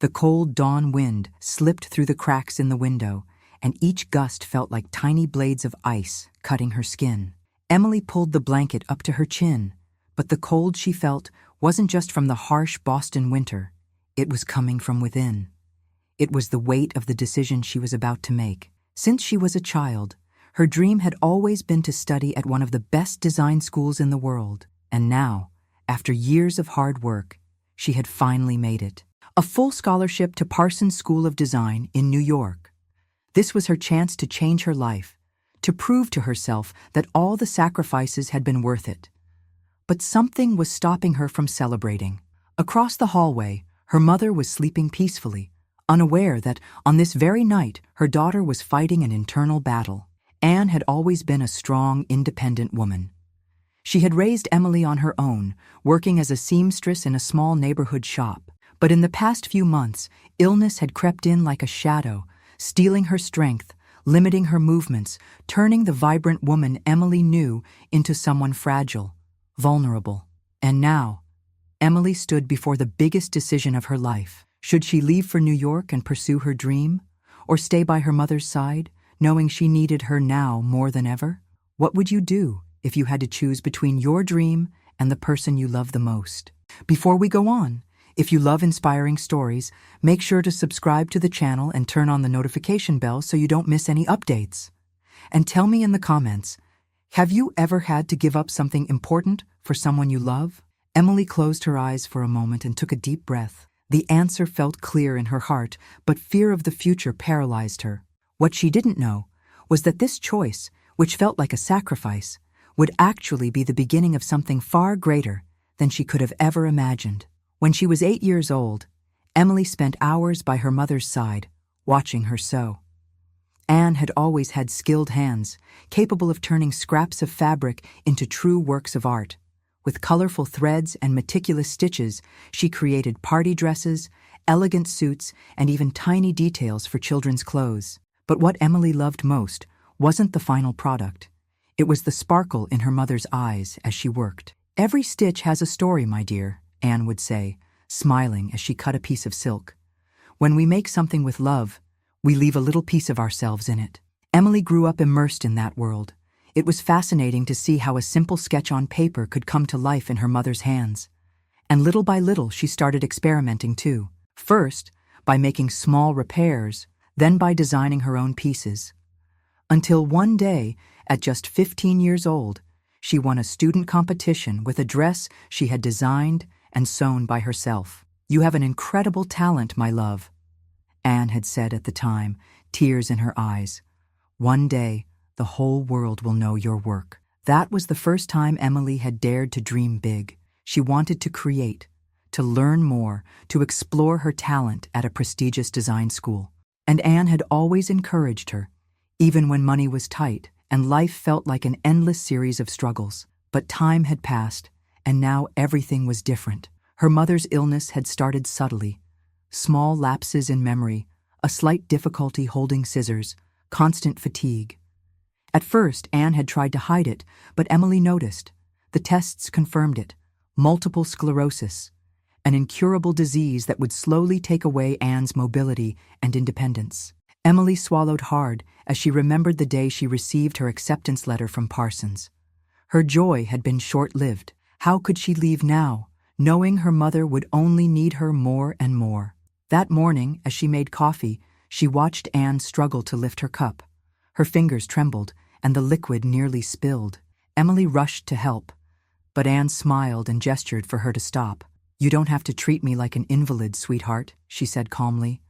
The cold dawn wind slipped through the cracks in the window, and each gust felt like tiny blades of ice cutting her skin. Emily pulled the blanket up to her chin, but the cold she felt wasn't just from the harsh Boston winter. It was coming from within. It was the weight of the decision she was about to make. Since she was a child, her dream had always been to study at one of the best design schools in the world. And now, after years of hard work, she had finally made it. A full scholarship to Parsons School of Design in New York. This was her chance to change her life, to prove to herself that all the sacrifices had been worth it. But something was stopping her from celebrating. Across the hallway, her mother was sleeping peacefully, unaware that on this very night her daughter was fighting an internal battle. Anne had always been a strong, independent woman. She had raised Emily on her own, working as a seamstress in a small neighborhood shop. But in the past few months, illness had crept in like a shadow, stealing her strength, limiting her movements, turning the vibrant woman Emily knew into someone fragile, vulnerable. And now, Emily stood before the biggest decision of her life. Should she leave for New York and pursue her dream, or stay by her mother's side, knowing she needed her now more than ever? What would you do if you had to choose between your dream and the person you love the most? Before we go on, if you love inspiring stories, make sure to subscribe to the channel and turn on the notification bell so you don't miss any updates. And tell me in the comments, have you ever had to give up something important for someone you love? Emily closed her eyes for a moment and took a deep breath. The answer felt clear in her heart, but fear of the future paralyzed her. What she didn't know was that this choice, which felt like a sacrifice, would actually be the beginning of something far greater than she could have ever imagined. When she was 8 years old, Emily spent hours by her mother's side, watching her sew. Anne had always had skilled hands, capable of turning scraps of fabric into true works of art. With colorful threads and meticulous stitches, she created party dresses, elegant suits, and even tiny details for children's clothes. But what Emily loved most wasn't the final product. It was the sparkle in her mother's eyes as she worked. "Every stitch has a story, my dear," Anne would say, smiling as she cut a piece of silk. "When we make something with love, we leave a little piece of ourselves in it." Emily grew up immersed in that world. It was fascinating to see how a simple sketch on paper could come to life in her mother's hands. And little by little, she started experimenting too. First, by making small repairs, then by designing her own pieces. Until one day, at just 15 years old, she won a student competition with a dress she had designed and sewn by herself. "You have an incredible talent, my love," Anne had said at the time, tears in her eyes. "One day, the whole world will know your work." That was the first time Emily had dared to dream big. She wanted to create, to learn more, to explore her talent at a prestigious design school. And Anne had always encouraged her, even when money was tight and life felt like an endless series of struggles. But time had passed, and now everything was different. Her mother's illness had started subtly. Small lapses in memory, a slight difficulty holding scissors, constant fatigue. At first, Anne had tried to hide it, but Emily noticed. The tests confirmed it. Multiple sclerosis, an incurable disease that would slowly take away Anne's mobility and independence. Emily swallowed hard as she remembered the day she received her acceptance letter from Parsons. Her joy had been short-lived. How could she leave now, knowing her mother would only need her more and more? That morning, as she made coffee, she watched Anne struggle to lift her cup. Her fingers trembled, and the liquid nearly spilled. Emily rushed to help, but Anne smiled and gestured for her to stop. "You don't have to treat me like an invalid, sweetheart," she said calmly.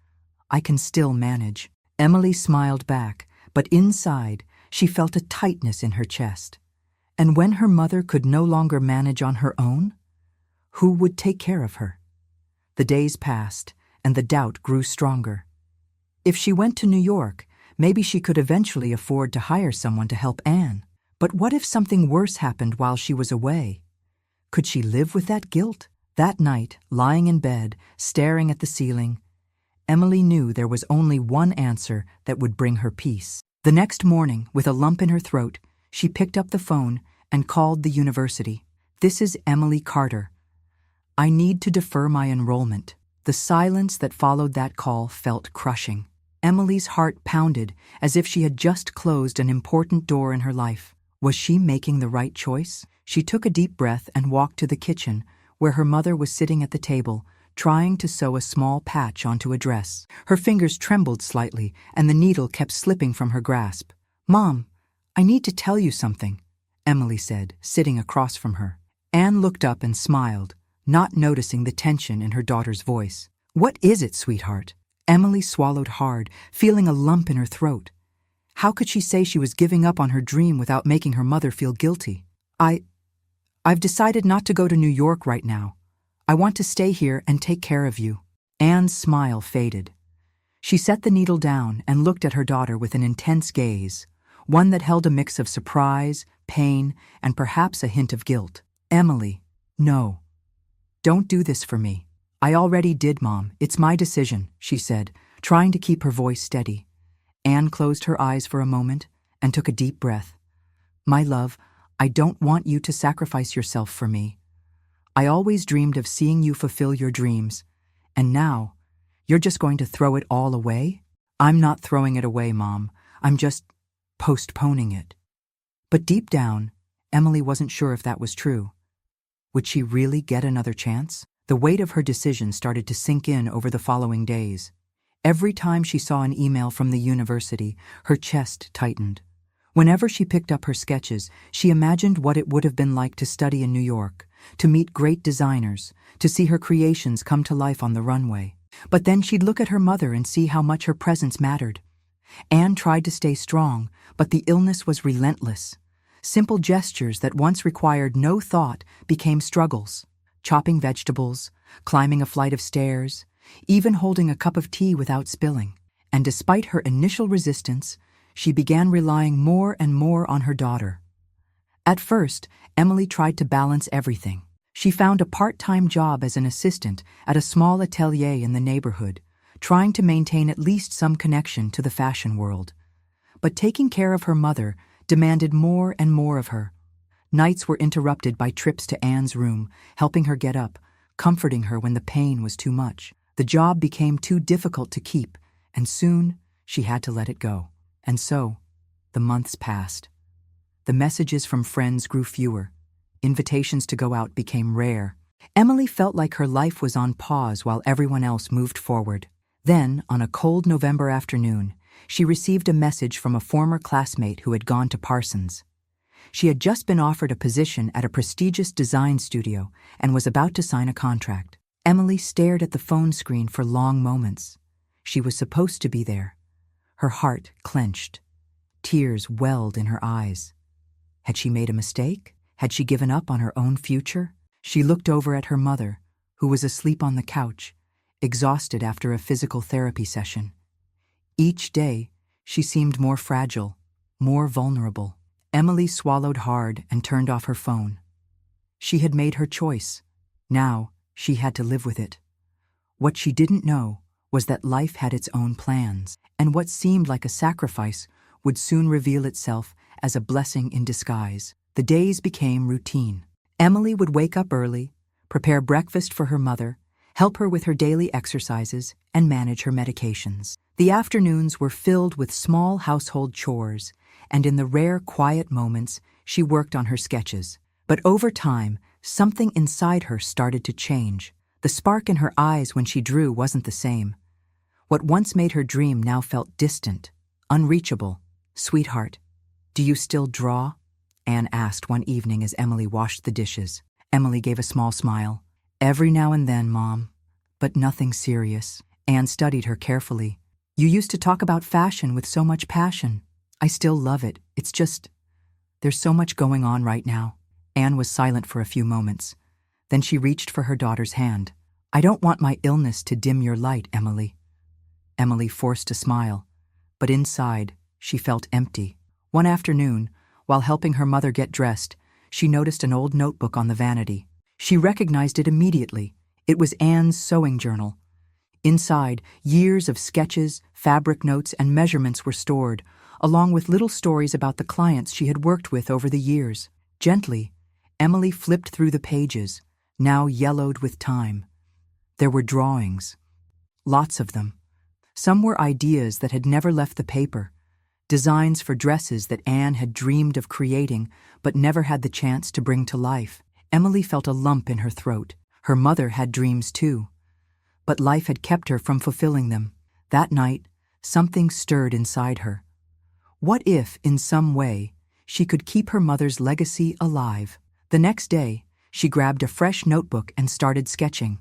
"I can still manage." Emily smiled back, but inside, she felt a tightness in her chest. And when her mother could no longer manage on her own, who would take care of her? The days passed, and the doubt grew stronger. If she went to New York, maybe she could eventually afford to hire someone to help Anne. But what if something worse happened while she was away? Could she live with that guilt? That night, lying in bed, staring at the ceiling, Emily knew there was only one answer that would bring her peace. The next morning, with a lump in her throat, she picked up the phone and called the university. "This is Emily Carter. I need to defer my enrollment." The silence that followed that call felt crushing. Emily's heart pounded as if she had just closed an important door in her life. Was she making the right choice? She took a deep breath and walked to the kitchen, where her mother was sitting at the table, trying to sew a small patch onto a dress. Her fingers trembled slightly, and the needle kept slipping from her grasp. "Mom, I need to tell you something," Emily said, sitting across from her. Anne looked up and smiled, not noticing the tension in her daughter's voice. "What is it, sweetheart?" Emily swallowed hard, feeling a lump in her throat. How could she say she was giving up on her dream without making her mother feel guilty? I've decided not to go to New York right now. I want to stay here and take care of you." Anne's smile faded. She set the needle down and looked at her daughter with an intense gaze, one that held a mix of surprise, pain, and perhaps a hint of guilt. "Emily, no. Don't do this for me." "I already did, Mom. It's my decision," she said, trying to keep her voice steady. Anne closed her eyes for a moment and took a deep breath. "My love, I don't want you to sacrifice yourself for me. I always dreamed of seeing you fulfill your dreams, and now, you're just going to throw it all away?" "I'm not throwing it away, Mom. I'm just postponing it." But deep down, Emily wasn't sure if that was true. Would she really get another chance? The weight of her decision started to sink in over the following days. Every time she saw an email from the university, her chest tightened. Whenever she picked up her sketches, she imagined what it would have been like to study in New York, to meet great designers, to see her creations come to life on the runway. But then she'd look at her mother and see how much her presence mattered. Anne tried to stay strong, but the illness was relentless. Simple gestures that once required no thought became struggles. Chopping vegetables, climbing a flight of stairs, even holding a cup of tea without spilling. And despite her initial resistance, she began relying more and more on her daughter. At first, Emily tried to balance everything. She found a part-time job as an assistant at a small atelier in the neighborhood, trying to maintain at least some connection to the fashion world. But taking care of her mother demanded more and more of her. Nights were interrupted by trips to Anne's room, helping her get up, comforting her when the pain was too much. The job became too difficult to keep, and soon she had to let it go. And so, the months passed. The messages from friends grew fewer. Invitations to go out became rare. Emily felt like her life was on pause while everyone else moved forward. Then, on a cold November afternoon, she received a message from a former classmate who had gone to Parsons. She had just been offered a position at a prestigious design studio and was about to sign a contract. Emily stared at the phone screen for long moments. She was supposed to be there. Her heart clenched. Tears welled in her eyes. Had she made a mistake? Had she given up on her own future? She looked over at her mother, who was asleep on the couch, exhausted after a physical therapy session. Each day, she seemed more fragile, more vulnerable. Emily swallowed hard and turned off her phone. She had made her choice. Now, she had to live with it. What she didn't know was that life had its own plans, and what seemed like a sacrifice would soon reveal itself as a blessing in disguise. The days became routine. Emily would wake up early, prepare breakfast for her mother, help her with her daily exercises, and manage her medications. The afternoons were filled with small household chores, and in the rare quiet moments, she worked on her sketches. But over time, something inside her started to change. The spark in her eyes when she drew wasn't the same. What once made her dream now felt distant, unreachable. "Sweetheart, do you still draw?" Anne asked one evening as Emily washed the dishes. Emily gave a small smile. "Every now and then, Mom, but nothing serious." Anne studied her carefully. "You used to talk about fashion with so much passion. I still love it. It's just, there's so much going on right now." Anne was silent for a few moments. Then she reached for her daughter's hand. "I don't want my illness to dim your light, Emily." Emily forced a smile, but inside, she felt empty. One afternoon, while helping her mother get dressed, she noticed an old notebook on the vanity. She recognized it immediately. It was Anne's sewing journal. Inside, years of sketches, fabric notes, and measurements were stored, along with little stories about the clients she had worked with over the years. Gently, Emily flipped through the pages, now yellowed with time. There were drawings, lots of them. Some were ideas that had never left the paper, designs for dresses that Anne had dreamed of creating but never had the chance to bring to life. Emily felt a lump in her throat. Her mother had dreams too, but life had kept her from fulfilling them. That night, something stirred inside her. What if, in some way, she could keep her mother's legacy alive? The next day, she grabbed a fresh notebook and started sketching.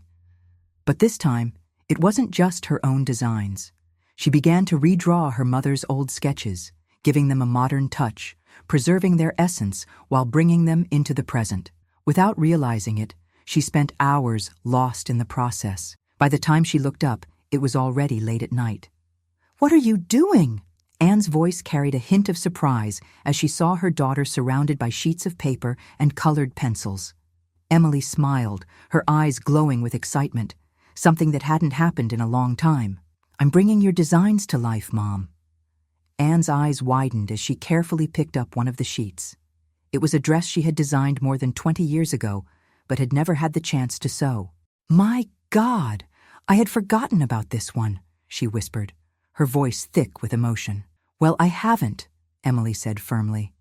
But this time, it wasn't just her own designs. She began to redraw her mother's old sketches, giving them a modern touch, preserving their essence while bringing them into the present. Without realizing it, she spent hours lost in the process. By the time she looked up, it was already late at night. "What are you doing?" Anne's voice carried a hint of surprise as she saw her daughter surrounded by sheets of paper and colored pencils. Emily smiled, her eyes glowing with excitement, something that hadn't happened in a long time. "I'm bringing your designs to life, Mom." Anne's eyes widened as she carefully picked up one of the sheets. It was a dress she had designed more than 20 years ago, but had never had the chance to sew. "My God, I had forgotten about this one," she whispered, her voice thick with emotion. "Well, I haven't," Emily said firmly,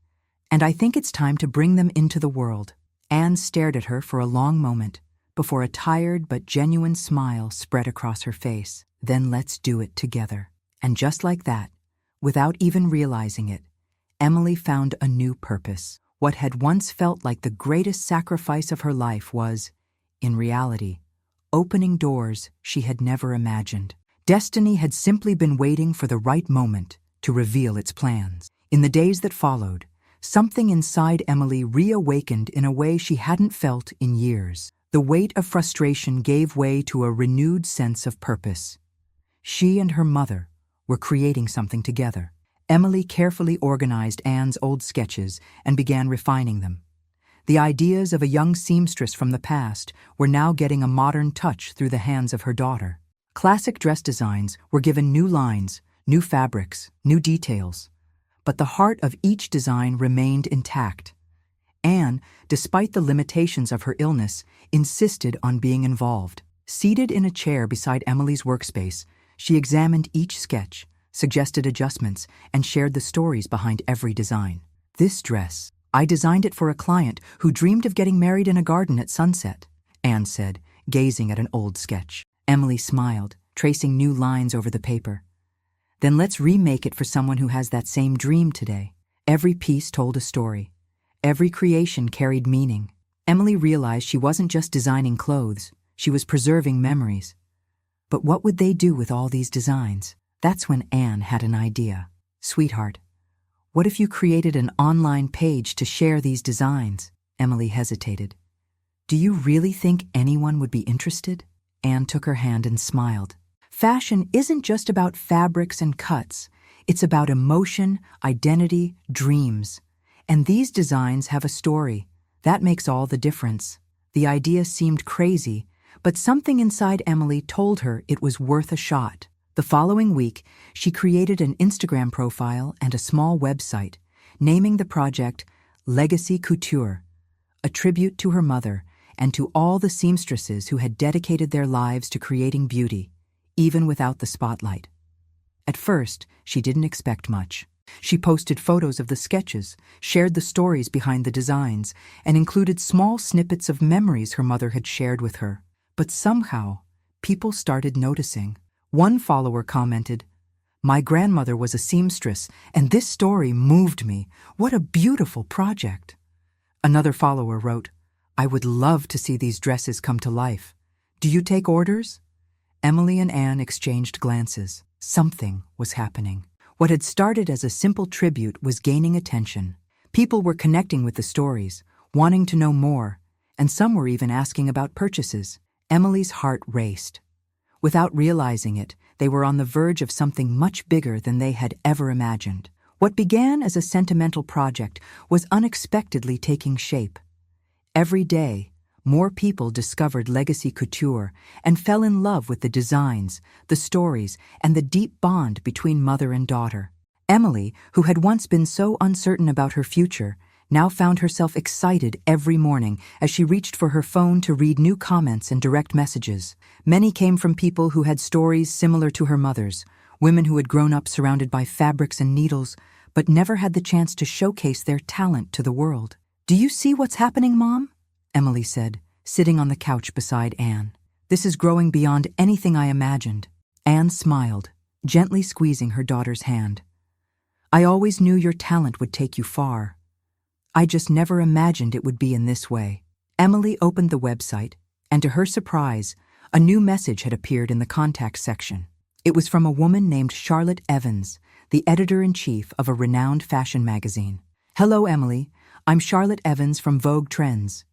"and I think it's time to bring them into the world." Anne stared at her for a long moment, before a tired but genuine smile spread across her face. "Then let's do it together." And just like that, without even realizing it, Emily found a new purpose. What had once felt like the greatest sacrifice of her life was, in reality, opening doors she had never imagined. Destiny had simply been waiting for the right moment to reveal its plans. In the days that followed, something inside Emily reawakened in a way she hadn't felt in years. The weight of frustration gave way to a renewed sense of purpose. She and her mother were creating something together. Emily carefully organized Anne's old sketches and began refining them. The ideas of a young seamstress from the past were now getting a modern touch through the hands of her daughter. Classic dress designs were given new lines, new fabrics, new details, but the heart of each design remained intact. Anne, despite the limitations of her illness, insisted on being involved. Seated in a chair beside Emily's workspace, she examined each sketch, suggested adjustments, and shared the stories behind every design. "This dress, I designed it for a client who dreamed of getting married in a garden at sunset," Anne said, gazing at an old sketch. Emily smiled, tracing new lines over the paper. "Then let's remake it for someone who has that same dream today." Every piece told a story. Every creation carried meaning. Emily realized she wasn't just designing clothes, she was preserving memories. But what would they do with all these designs? That's when Anne had an idea. "Sweetheart, what if you created an online page to share these designs?" Emily hesitated. "Do you really think anyone would be interested?" Anne took her hand and smiled. "Fashion isn't just about fabrics and cuts. It's about emotion, identity, dreams. And these designs have a story. That makes all the difference." The idea seemed crazy, but something inside Emily told her it was worth a shot. The following week, she created an Instagram profile and a small website, naming the project Legacy Couture, a tribute to her mother and to all the seamstresses who had dedicated their lives to creating beauty, even without the spotlight. At first, she didn't expect much. She posted photos of the sketches, shared the stories behind the designs, and included small snippets of memories her mother had shared with her. But somehow, people started noticing. One follower commented, "My grandmother was a seamstress, and this story moved me. What a beautiful project." Another follower wrote, "I would love to see these dresses come to life. Do you take orders?" Emily and Anne exchanged glances. Something was happening. What had started as a simple tribute was gaining attention. People were connecting with the stories, wanting to know more, and some were even asking about purchases. Emily's heart raced. Without realizing it, they were on the verge of something much bigger than they had ever imagined. What began as a sentimental project was unexpectedly taking shape. Every day, more people discovered Legacy Couture and fell in love with the designs, the stories, and the deep bond between mother and daughter. Emily, who had once been so uncertain about her future, now found herself excited every morning as she reached for her phone to read new comments and direct messages. Many came from people who had stories similar to her mother's, women who had grown up surrounded by fabrics and needles, but never had the chance to showcase their talent to the world. "Do you see what's happening, Mom?" Emily said, sitting on the couch beside Anne. "This is growing beyond anything I imagined." Anne smiled, gently squeezing her daughter's hand. "I always knew your talent would take you far. I just never imagined it would be in this way." Emily opened the website, and to her surprise, a new message had appeared in the contact section. It was from a woman named Charlotte Evans, the editor-in-chief of a renowned fashion magazine. "Hello, Emily. I'm Charlotte Evans from Vogue Trends.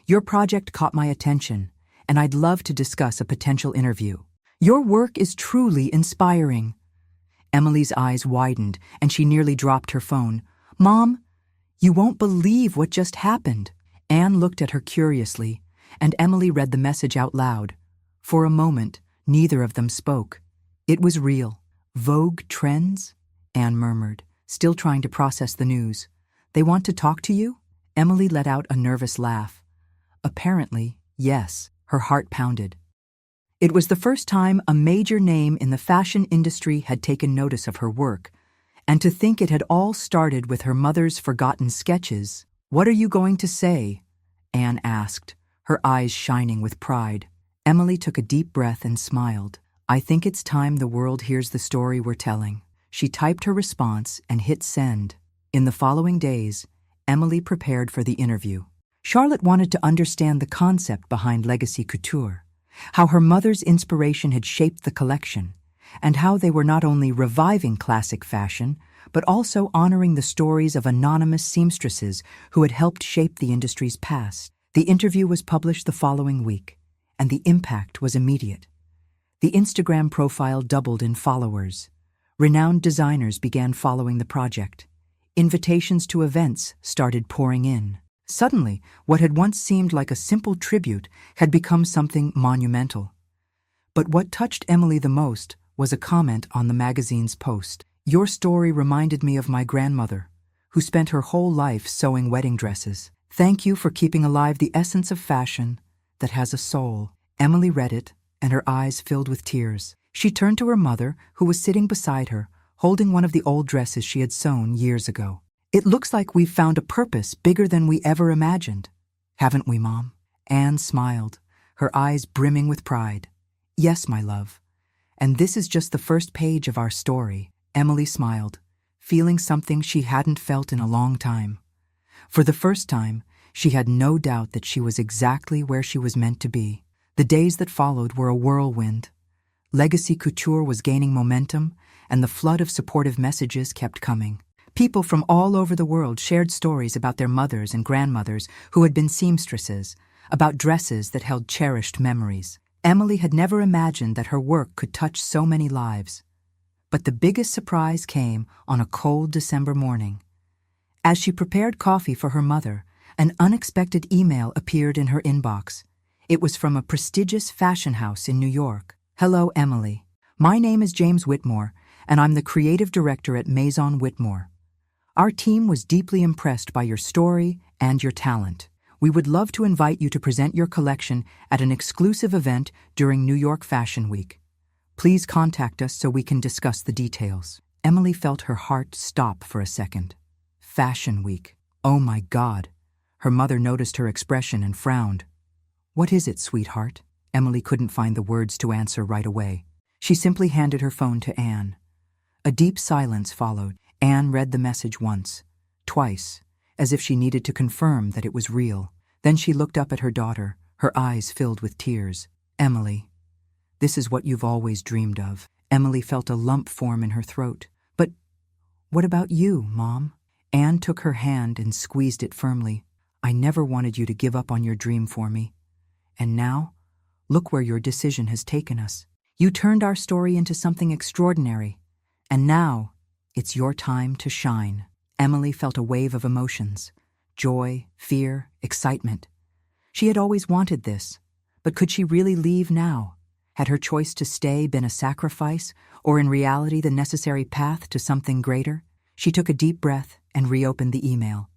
Your project caught my attention, and I'd love to discuss a potential interview. Your work is truly inspiring." Emily's eyes widened, and she nearly dropped her phone. "Mom, you won't believe what just happened." Anne looked at her curiously, and Emily read the message out loud. For a moment, neither of them spoke. It was real. "Vogue Trends?" Anne murmured, still trying to process the news. "They want to talk to you?" Emily let out a nervous laugh. Apparently, yes. Her heart pounded. It was the first time a major name in the fashion industry had taken notice of her work, and to think it had all started with her mother's forgotten sketches. "What are you going to say?" Anne asked, her eyes shining with pride. Emily took a deep breath and smiled. "I think it's time the world hears the story we're telling." She typed her response and hit send. In the following days, Emily prepared for the interview. Charlotte wanted to understand the concept behind legacy couture, how her mother's inspiration had shaped the collection, and how they were not only reviving classic fashion, but also honoring the stories of anonymous seamstresses who had helped shape the industry's past. The interview was published the following week, and the impact was immediate. The Instagram profile doubled in followers. Renowned designers began following the project. Invitations to events started pouring in. Suddenly, what had once seemed like a simple tribute had become something monumental. But what touched Emily the most was a comment on the magazine's post. "Your story reminded me of my grandmother, who spent her whole life sewing wedding dresses. Thank you for keeping alive the essence of fashion that has a soul." Emily read it, and her eyes filled with tears. She turned to her mother, who was sitting beside her, holding one of the old dresses she had sewn years ago. "It looks like we've found a purpose bigger than we ever imagined. Haven't we, Mom?" Anne smiled, her eyes brimming with pride. "Yes, my love. And this is just the first page of our story." Emily smiled, feeling something she hadn't felt in a long time. For the first time, she had no doubt that she was exactly where she was meant to be. The days that followed were a whirlwind. Legacy couture was gaining momentum, and the flood of supportive messages kept coming. People from all over the world shared stories about their mothers and grandmothers who had been seamstresses, about dresses that held cherished memories. Emily had never imagined that her work could touch so many lives. But the biggest surprise came on a cold December morning. As she prepared coffee for her mother, an unexpected email appeared in her inbox. It was from a prestigious fashion house in New York. "Hello, Emily. My name is James Whitmore, and I'm the creative director at Maison Whitmore. Our team was deeply impressed by your story and your talent. We would love to invite you to present your collection at an exclusive event during New York Fashion Week. Please contact us so we can discuss the details." Emily felt her heart stop for a second. Fashion Week. Oh my God. Her mother noticed her expression and frowned. "What is it, sweetheart?" Emily couldn't find the words to answer right away. She simply handed her phone to Anne. A deep silence followed. Anne read the message once, twice, as if she needed to confirm that it was real. Then she looked up at her daughter, her eyes filled with tears. "Emily, this is what you've always dreamed of." Emily felt a lump form in her throat. "But what about you, Mom?" Anne took her hand and squeezed it firmly. "I never wanted you to give up on your dream for me. And now, look where your decision has taken us. You turned our story into something extraordinary. And now, it's your time to shine." Emily felt a wave of emotions: joy, fear, excitement. She had always wanted this, but could she really leave now? Had her choice to stay been a sacrifice, or in reality the necessary path to something greater? She took a deep breath and reopened the email.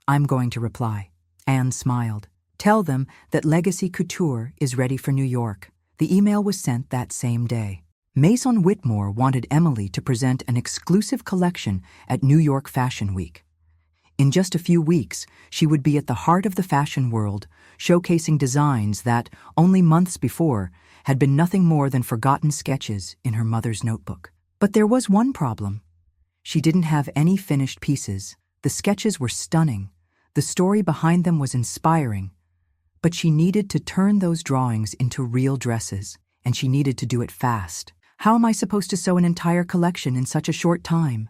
I'm going to reply. Anne smiled. Tell them that Legacy Couture is ready for New York. The email was sent that same day. Maison Whitmore wanted Emily to present an exclusive collection at New York Fashion Week. In just a few weeks, she would be at the heart of the fashion world, showcasing designs that, only months before, had been nothing more than forgotten sketches in her mother's notebook. But there was one problem. She didn't have any finished pieces. The sketches were stunning. The story behind them was inspiring. But she needed to turn those drawings into real dresses, and she needed to do it fast. How am I supposed to sew an entire collection in such a short time?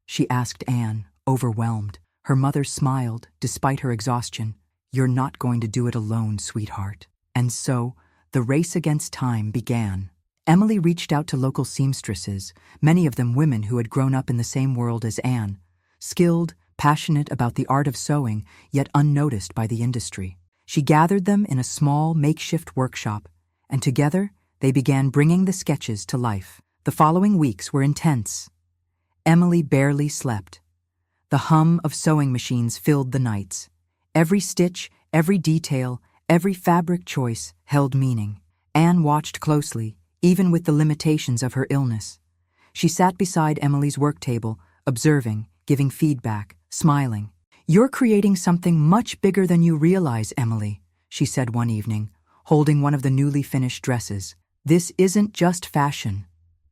She asked Anne, overwhelmed. Her mother smiled, despite her exhaustion. You're not going to do it alone, sweetheart. And so, the race against time began. Emily reached out to local seamstresses, many of them women who had grown up in the same world as Anne, skilled, passionate about the art of sewing, yet unnoticed by the industry. She gathered them in a small makeshift workshop, and together they began bringing the sketches to life. The following weeks were intense. Emily barely slept. The hum of sewing machines filled the nights. Every stitch, every detail, every fabric choice held meaning. Anne watched closely, even with the limitations of her illness. She sat beside Emily's work table, observing, giving feedback, smiling. You're creating something much bigger than you realize, Emily, she said one evening, holding one of the newly finished dresses. This isn't just fashion.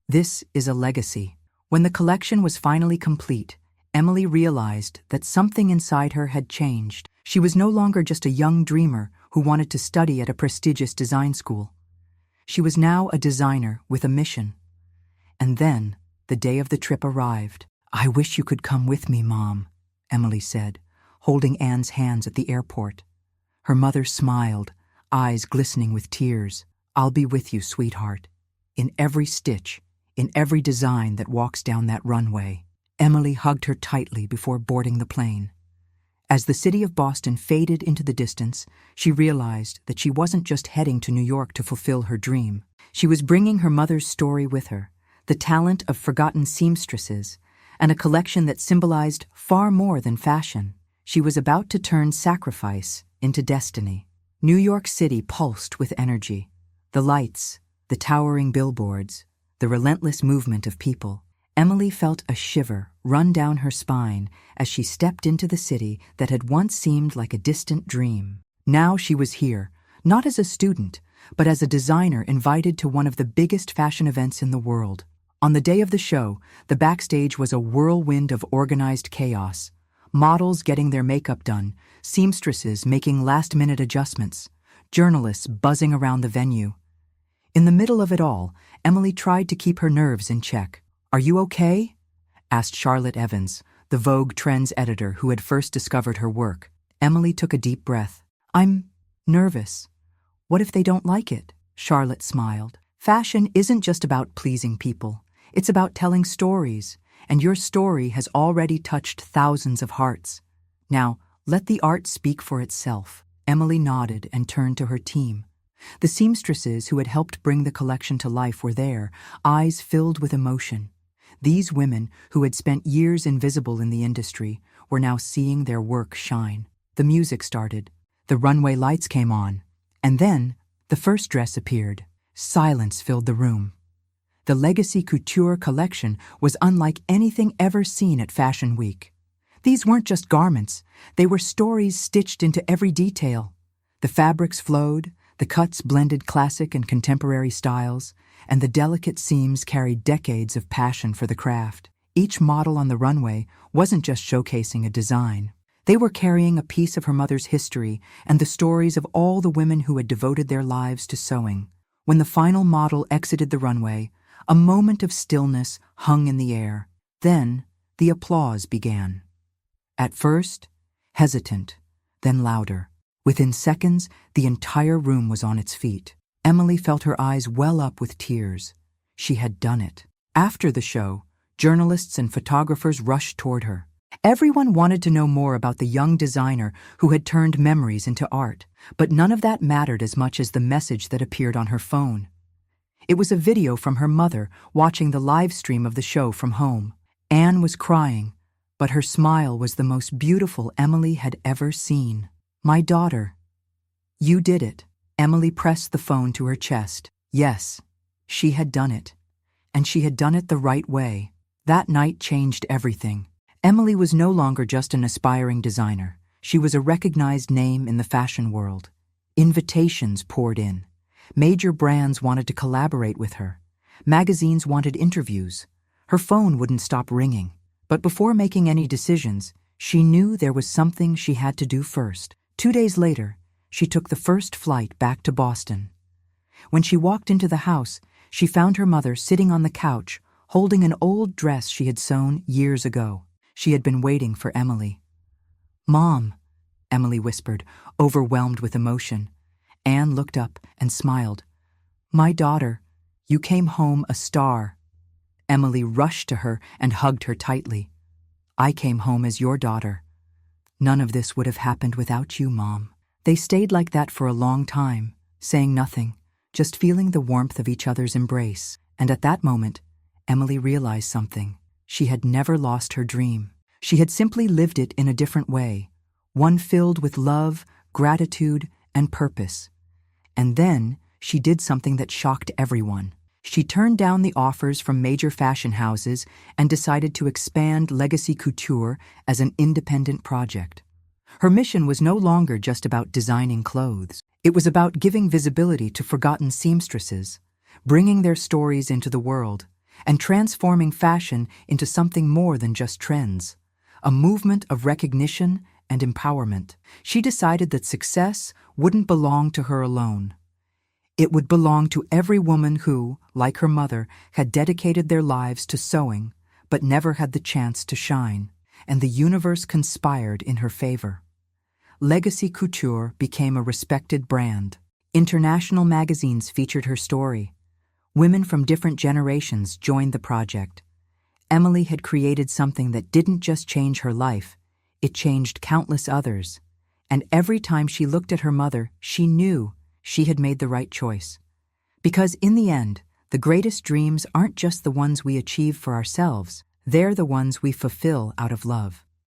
This is a legacy. When the collection was finally complete, Emily realized that something inside her had changed. She was no longer just a young dreamer who wanted to study at a prestigious design school. She was now a designer with a mission. And then, the day of the trip arrived. I wish you could come with me, Mom, Emily said, holding Anne's hands at the airport. Her mother smiled, eyes glistening with tears. I'll be with you, sweetheart. In every stitch, in every design that walks down that runway. Emily hugged her tightly before boarding the plane. As the city of Boston faded into the distance, she realized that she wasn't just heading to New York to fulfill her dream. She was bringing her mother's story with her, the talent of forgotten seamstresses, and a collection that symbolized far more than fashion. She was about to turn sacrifice into destiny. New York City pulsed with energy. The lights, the towering billboards, the relentless movement of people. Emily felt a shiver run down her spine as she stepped into the city that had once seemed like a distant dream. Now she was here, not as a student, but as a designer invited to one of the biggest fashion events in the world. On the day of the show, the backstage was a whirlwind of organized chaos. Models getting their makeup done, seamstresses making last-minute adjustments, journalists buzzing around the venue. In the middle of it all, Emily tried to keep her nerves in check. Are you okay? Asked Charlotte Evans, the Vogue Trends editor who had first discovered her work. Emily took a deep breath. I'm nervous. What if they don't like it? Charlotte smiled. Fashion isn't just about pleasing people. It's about telling stories, and your story has already touched thousands of hearts. Now, let the art speak for itself. Emily nodded and turned to her team. The seamstresses who had helped bring the collection to life were there, eyes filled with emotion. These women, who had spent years invisible in the industry, were now seeing their work shine. The music started. The runway lights came on. And then, the first dress appeared. Silence filled the room. The Legacy Couture collection was unlike anything ever seen at Fashion Week. These weren't just garments. They were stories stitched into every detail. The fabrics flowed, the cuts blended classic and contemporary styles, and the delicate seams carried decades of passion for the craft. Each model on the runway wasn't just showcasing a design. They were carrying a piece of her mother's history and the stories of all the women who had devoted their lives to sewing. When the final model exited the runway, a moment of stillness hung in the air. Then, the applause began. At first, hesitant, then louder. Within seconds, the entire room was on its feet. Emily felt her eyes well up with tears. She had done it. After the show, journalists and photographers rushed toward her. Everyone wanted to know more about the young designer who had turned memories into art, but none of that mattered as much as the message that appeared on her phone. It was a video from her mother watching the live stream of the show from home. Anne was crying, but her smile was the most beautiful Emily had ever seen. "My daughter, you did it." Emily pressed the phone to her chest. Yes, she had done it. And she had done it the right way. That night changed everything. Emily was no longer just an aspiring designer. She was a recognized name in the fashion world. Invitations poured in. Major brands wanted to collaborate with her. Magazines wanted interviews. Her phone wouldn't stop ringing. But before making any decisions, she knew there was something she had to do first. 2 days later, she took the first flight back to Boston. When she walked into the house, she found her mother sitting on the couch, holding an old dress she had sewn years ago. She had been waiting for Emily. "Mom," Emily whispered, overwhelmed with emotion. Anne looked up and smiled. "My daughter, you came home a star." Emily rushed to her and hugged her tightly. "I came home as your daughter. None of this would have happened without you, Mom." They stayed like that for a long time, saying nothing, just feeling the warmth of each other's embrace. And at that moment, Emily realized something. She had never lost her dream. She had simply lived it in a different way, one filled with love, gratitude, and purpose. And then she did something that shocked everyone. She turned down the offers from major fashion houses and decided to expand Legacy Couture as an independent project. Her mission was no longer just about designing clothes. It was about giving visibility to forgotten seamstresses, bringing their stories into the world, and transforming fashion into something more than just trends, a movement of recognition and empowerment. She decided that success wouldn't belong to her alone. It would belong to every woman who, like her mother, had dedicated their lives to sewing, but never had the chance to shine, and the universe conspired in her favor. Legacy Couture became a respected brand. International magazines featured her story. Women from different generations joined the project. Emily had created something that didn't just change her life, it changed countless others. And every time she looked at her mother, she knew she had made the right choice. Because in the end, the greatest dreams aren't just the ones we achieve for ourselves, they're the ones we fulfill out of love.